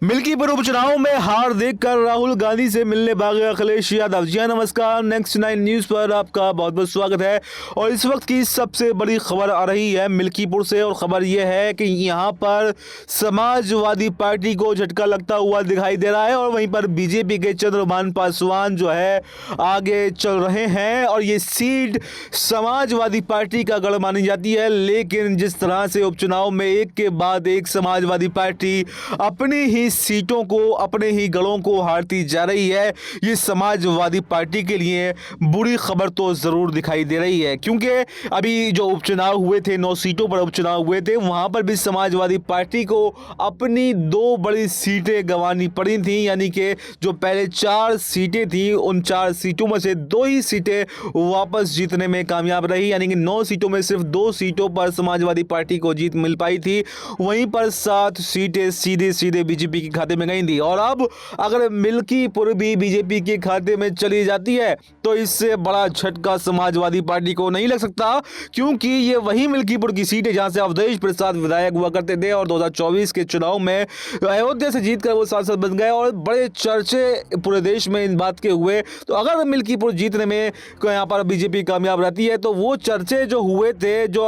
मिल्कीपुर उपचुनाव में हार देखकर राहुल गांधी से मिलने भागे अखिलेश यादव। जी हां, नमस्कार। नेक्स्ट 9 न्यूज पर आपका बहुत बहुत स्वागत है। और इस वक्त की सबसे बड़ी खबर आ रही है मिल्कीपुर से, और खबर यह है कि यहां पर समाजवादी पार्टी को झटका लगता हुआ दिखाई दे रहा है, और वहीं पर बीजेपी के चंद्रभान पासवान जो है आगे चल रहे हैं, और ये सीट समाजवादी पार्टी का गढ़ मानी जाती है। लेकिन जिस तरह से उपचुनाव में एक के बाद एक समाजवादी पार्टी अपनी ही सीटों को, अपने ही गढ़ों को हारती जा रही है, ये समाजवादी पार्टी के लिए बुरी खबर तो जरूर दिखाई दे रही है। क्योंकि अभी जो उपचुनाव हुए थे, 9 सीटों पर उपचुनाव हुए थे, वहां पर भी समाजवादी पार्टी को अपनी 2 बड़ी सीटें गंवानी पड़ी थी। यानी कि जो पहले 4 सीटें थी, उन 4 सीटों में से 2 ही सीटें वापस जीतने में कामयाब रही। यानी कि 9 सीटों में सिर्फ 2 सीटों पर समाजवादी पार्टी को जीत मिल पाई थी। वहीं पर 7 सीटें सीधे सीधे बीजेपी के खाते में गई थी। और अब अगर मिल्कीपुर भी बीजेपी के खाते में चली जाती है तो इससे बड़ा झटका समाजवादी पार्टी को नहीं लग सकता, क्योंकि ये वही मिल्कीपुर की सीट है जहां से अवधेश प्रसाद विधायक हुआ करते थे, और 2024 के चुनाव में अयोध्या से जीतकर वो सांसद बन गए, और बड़े चर्चे पूरे देश में इन बात के हुए। तो अगर मिल्कीपुर जीतने में यहाँ पर बीजेपी कामयाब रहती है तो वो चर्चे जो हुए थे, जो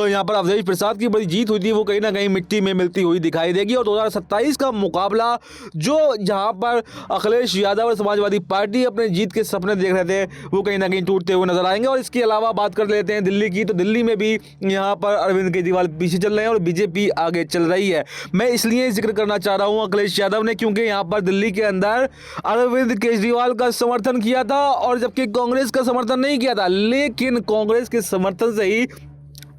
यहाँ पर अवधेश प्रसाद की बड़ी जीत हुई थी, वो कहीं ना कहीं मिट्टी में मिलती हुई दिखाई देगी। और 2027 का मुकाबला जो जहां पर अखिलेश यादव और समाजवादी पार्टी अपने जीत के सपने देख रहे थे, वो कहीं ना कहीं टूटते हुए नजर आएंगे। और इसके अलावा बात कर लेते हैं दिल्ली की, तो दिल्ली में भी यहां पर अरविंद केजरीवाल पीछे चल रहे हैं और बीजेपी आगे चल रही है। मैं इसलिए जिक्र करना चाह रहा हूं अखिलेश यादव ने, क्योंकि यहां पर दिल्ली के अंदर अरविंद केजरीवाल का समर्थन किया था, और जबकि कांग्रेस का समर्थन नहीं किया था। लेकिन कांग्रेस के समर्थन से ही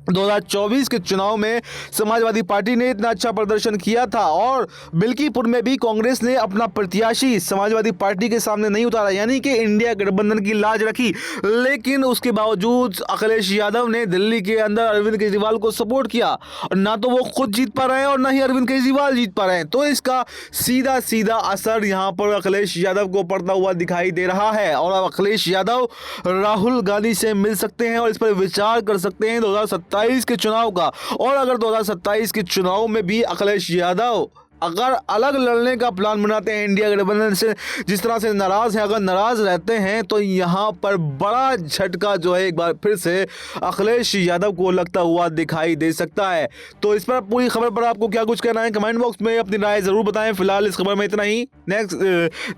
2024 के चुनाव में समाजवादी पार्टी ने इतना अच्छा प्रदर्शन किया था, और मिल्कीपुर में भी कांग्रेस ने अपना प्रत्याशी समाजवादी पार्टी के सामने नहीं उतारा, यानी कि इंडिया गठबंधन की लाज रखी। लेकिन उसके बावजूद अखिलेश यादव ने दिल्ली के अंदर अरविंद केजरीवाल को सपोर्ट किया, और ना तो वो खुद जीत पा रहे हैं और ना ही अरविंद केजरीवाल जीत पा रहे हैं। तो इसका सीधा सीधा असर यहाँ पर अखिलेश यादव को पड़ता हुआ दिखाई दे रहा है। और अब अखिलेश यादव राहुल गांधी से मिल सकते हैं और इस पर विचार कर सकते हैं 2027 के चुनाव का। और अगर 2027 के चुनाव में भी अखिलेश यादव अगर अलग लड़ने का प्लान बनाते हैं इंडिया गठबंधन से, जिस तरह से नाराज हैं, अगर नाराज रहते हैं, तो यहाँ पर बड़ा झटका जो है एक बार फिर से अखिलेश यादव को लगता हुआ दिखाई दे सकता है। तो इस पर पूरी खबर पर आपको क्या कुछ कहना है, कमेंट बॉक्स में अपनी राय जरूर बताएं। फिलहाल इस खबर में इतना ही। नेक्स्ट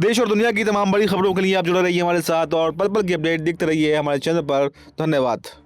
देश और दुनिया की तमाम बड़ी खबरों के लिए आप जुड़े रहिए हमारे साथ, और पल पल की अपडेट देखते रहिए हमारे चैनल पर। धन्यवाद।